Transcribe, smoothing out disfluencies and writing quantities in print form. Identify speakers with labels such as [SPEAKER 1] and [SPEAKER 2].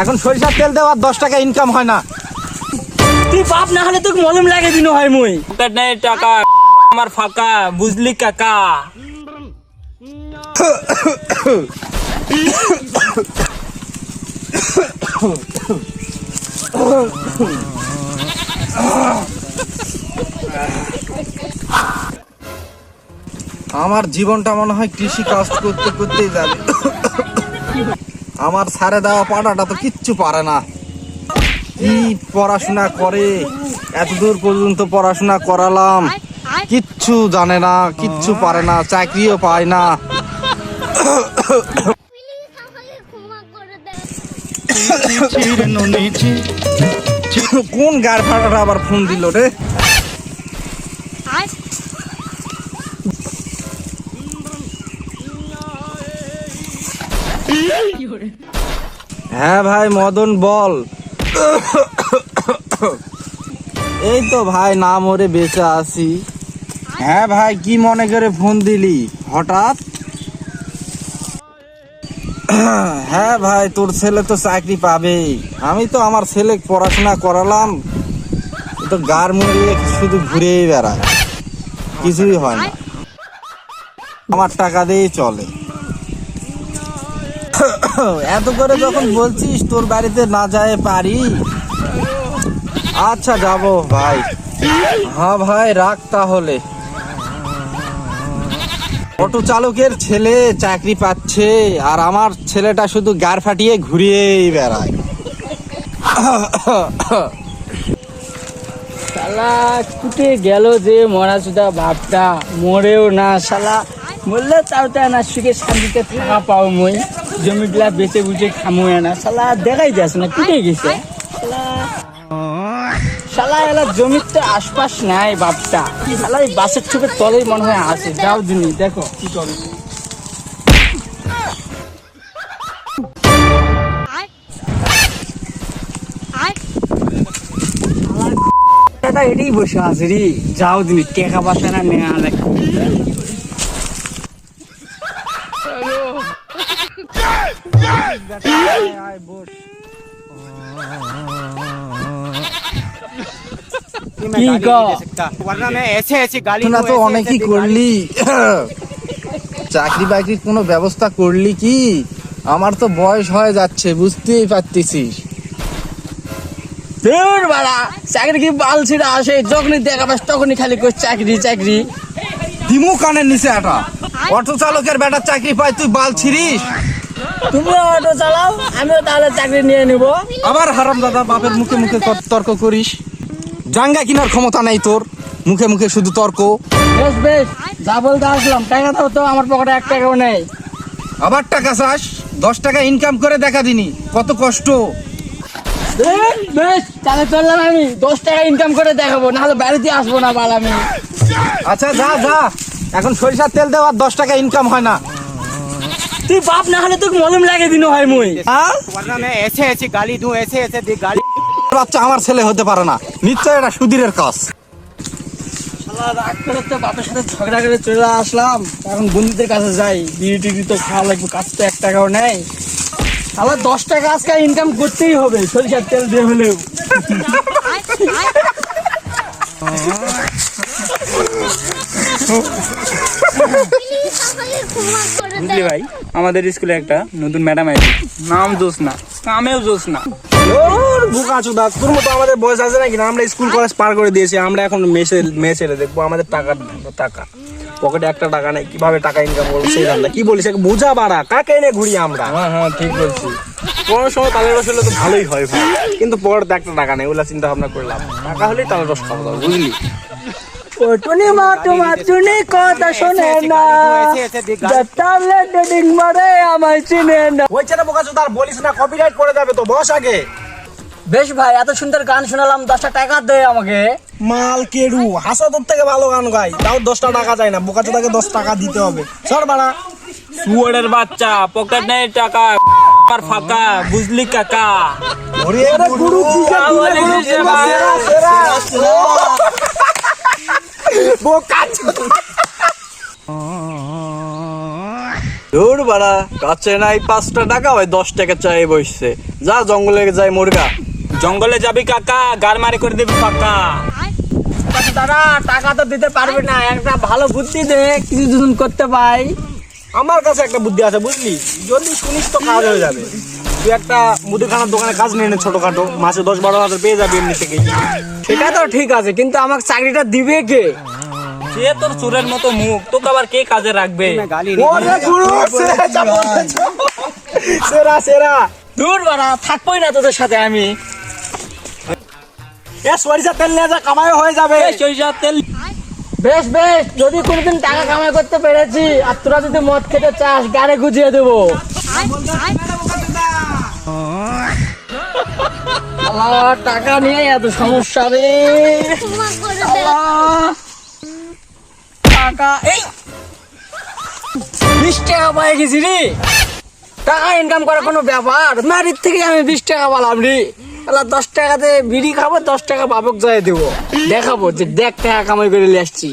[SPEAKER 1] এখন সরিষার তেল দেওয়ার 10 টাকা ইনকাম হয় না।
[SPEAKER 2] তুই বাপ না হলে তোকে মলম লাগে দিন হয় মুই পকেট নাই টাকা আমার ফাঁকা বুঝলি কাকা।
[SPEAKER 1] আমার জীবনটা মনে হয় কৃষি কাজ করতে করতেই যাবে। আমার ছাড়ে দেওয়া পাড়াটা তো কিচ্ছু পারে না। কি পড়াশোনা করে, এতদূর পর্যন্ত পড়াশোনা করালাম, কিচ্ছু জানে না, কিচ্ছু পারে না, চাকরিও পায় না। কোন গাড় ফাটাটা আবার ফোন দিল রে? হ্যাঁ ভাই মদন বল। এই তো ভাই না মরে বেঁচে আছি। হ্যাঁ ভাই কি মনে করে ফোন দিলি হঠাৎ? হ্যাঁ ভাই তোর ছেলে তো চাকরি পাবে। আমি তো আমার ছেলে পড়াশোনা করালাম, তো গার মুড়িয়ে শুধু ঘুরেই বেড়ায়, কিছুই হয় না। আমার টাকা দিয়েই চলে। এত করে যখন বলছিস তোর বাড়িতে না যায় পারি? আচ্ছা যাবো ভাই। হ্যাঁ ভাই রাখ তাহলে। অটো চালকের ছেলে চাকরি পাচ্ছে আর আমার ছেলেটা শুধু গার ফাটিয়ে ঘুরিয়েই বেড়ায়।
[SPEAKER 2] শালা কুটে গেল যে মরা চুদা বাপটা, মরেও না শালা। বললে তাও তা না সুখে শান্তিতে থাকা পাও মই, জমিগুলা বেঁচে বুঝে খামো না শালা। দেখাই যাস না কুটে গেছে শালা। শালা এলা জমির তো আশপাশ নাই বাপটা, শালা এই বাসের ছোপের তলেই মনে হয় আছে। যাও দিনি দেখো কি করে। এটাই বসে আছে রে। যাও দিনি টেকা পয়সা না নেওয়া লাগবে।
[SPEAKER 1] তো অনেকই করলি, চাকরি বাকরির কোনো ব্যবস্থা করলি কি? আমার তো বয়স হয়ে যাচ্ছে, বুঝতেই পারতেছিস।
[SPEAKER 2] চাকরি কি বাল ছিড়া আসে? যখনই দেখা পাস তখনই খালি কই চাকরি চাকরি।
[SPEAKER 1] দিমু কানের নিচে একটা অটো চালকের বেটার চাকরি পাই, তুই বাল ছিড়িস?
[SPEAKER 2] তুমিও অটো চালাও, আমিও তাহলে চাকরি নিয়ে নিব।
[SPEAKER 1] আবার হারাম দাদা বাপের মুখে মুখে তর্ক করিস। জাঙ্গা কিনার ক্ষমতা নেই তোর, মুখে মুখে শুধু তর্ক।
[SPEAKER 2] বেশ বেশ, যা বলতে আসলাম টাকা দাও তো, আমার পকেটে 1 টাকাও নেই।
[SPEAKER 1] আবার টাকা চাস? 10 টাকা ইনকাম করে দেখা দিনি কত কষ্ট।
[SPEAKER 2] বেশ তাহলে চললাম আমি, 10 টাকা ইনকাম করে দেখাবো, নাহলে বাড়িতে আসবো না বাল আমি।
[SPEAKER 1] আচ্ছা যা যা, এখন সরিষার তেল দেওয়ার 10 টাকা ইনকাম হয় না।
[SPEAKER 2] তুই বাপ না হলে তোকে মলম লাগে দিন হয় মুই।
[SPEAKER 1] বাচ্চা আমার ছেলে হতে পারে না, নিশ্চয় এটা সুধীরের কাজ।
[SPEAKER 2] রাগ করে তো বাপের সাথে ঝগড়া করে চলে আসলাম, এখন বন্ধুদের কাছে যাই, বিড়ি টিড়ি তো খাওয়া লাগবে, কাজ তো 1 টাকাও নেই। আবার 10 টাকা আজকে ইনকাম করতেই হবে, সরিষার তেল দিয়ে হলেও। বুঝলি ভাই, আমাদের স্কুলে একটা নতুন ম্যাডাম আছে, নাম জোসনা, কামেও জোসনা।
[SPEAKER 1] বোকা চোদা, তোর মতো আমাদের বয়স আছে নাকি? না, আমরা স্কুল কলেজ পার করে দিয়েছি, আমরা এখন মেয়ে ছেলে দেখবো। আমাদের টাকা পকেটে 1 টাকা নেই, কিভাবে টাকা ইনকাম করবো সেই ধান্দা। কি বলিস, বোঝা বাড়া, কাকে এনে ঘুরি আমরা?
[SPEAKER 2] হ্যাঁ ঠিক বলছি।
[SPEAKER 1] কোনো সময় তালের রস হলে তো ভালোই হয় ভাই, কিন্তু পকেটে 1 টাকা নেই, ওগুলা চিন্তা ভাবনা করলাম। টাকা হলেই তালের রস খাওয়া যাবে, বুঝলি?
[SPEAKER 2] টুনি মা তোমার টুনি কথা শোনে না, তাহলে ডেডিং মারে আমায় চিনে না।
[SPEAKER 1] ওই ছেলে বোকা চোদা, আর বলিস না, কপিরাইট পড়ে যাবে তো, বস আগে।
[SPEAKER 2] বেশ ভাই, এত সুন্দর গান শোনালাম, 10 টাকা দেয় আমাকে।
[SPEAKER 1] মাল কেড়ু হাসাদর থেকে ভালো গান গাই, তাও 10 টাকা যায় না। বোকা চোদাকে 10 টাকা দিতে হবে। সর বাড়া
[SPEAKER 2] শুয়োরের বাচ্চা, পকেট নেই টাকা আর ফাঁকা, বুঝলি কাকা?
[SPEAKER 1] ওরে গুরু বোকা
[SPEAKER 3] ধুর বাড়া, কাছে নাই 5টা টাকা, ওই 10 টাকা চাই বসছে। যা জঙ্গলে যাই মুরগা।
[SPEAKER 4] জঙ্গলে যাবি কাকা, গার মারি করে দিবি পাক্কা।
[SPEAKER 2] তারা টাকা তো দিতে পারবে না, একটা ভালো বুদ্ধি দে, কিছু দুজন করতে পাই।
[SPEAKER 3] আমার কাছে একটা বুদ্ধি আছে বুঝলি, যদি শুনিস তো কাজ হয়ে যাবে। তুই একটা মুদিখানার দোকানে কাজ নিয়ে নে ছোটখাটো, মাসে 10-12 হাজার পেয়ে যাবি এমনি থেকেই।
[SPEAKER 2] সেটা তো ঠিক আছে, কিন্তু আমাকে চাকরিটা দিবে কে?
[SPEAKER 4] সে তোর চোরের মতো মুখ, তোকে আবার কে কাজে রাখবে?
[SPEAKER 3] ওরে গুরু, সেরা সেরা।
[SPEAKER 2] দূর বাড়া, থাকবোই না তোদের সাথে আমি।
[SPEAKER 3] এ সরিষা তেল নিয়ে যা, কামাই হয়ে যাবে।
[SPEAKER 4] এই সরিষার তেল।
[SPEAKER 2] বেশ বেশ, যদি কোনোদিন টাকা কামাই করতে পেরেছি আর তোরা যদি মদ খেতে চাস, গাড়ি গুজিয়ে দেবো। আল্লাহ, টাকা নিয়ে এত সমস্যা রে। আল্লাহ, টাকা এই 20 টাকা পাই গেছি রে। টাকা ইনকাম করার কোনো ব্যাপার? মারির থেকে আমি 20 টাকা পালাম রে। আল্লাহ, 10 টাকাতে বিড়ি খাবো, 10 টাকা বাবক জয় দেবো, দেখাবো যে দেখ টাকা কামাই করে নিয়ে আসছি।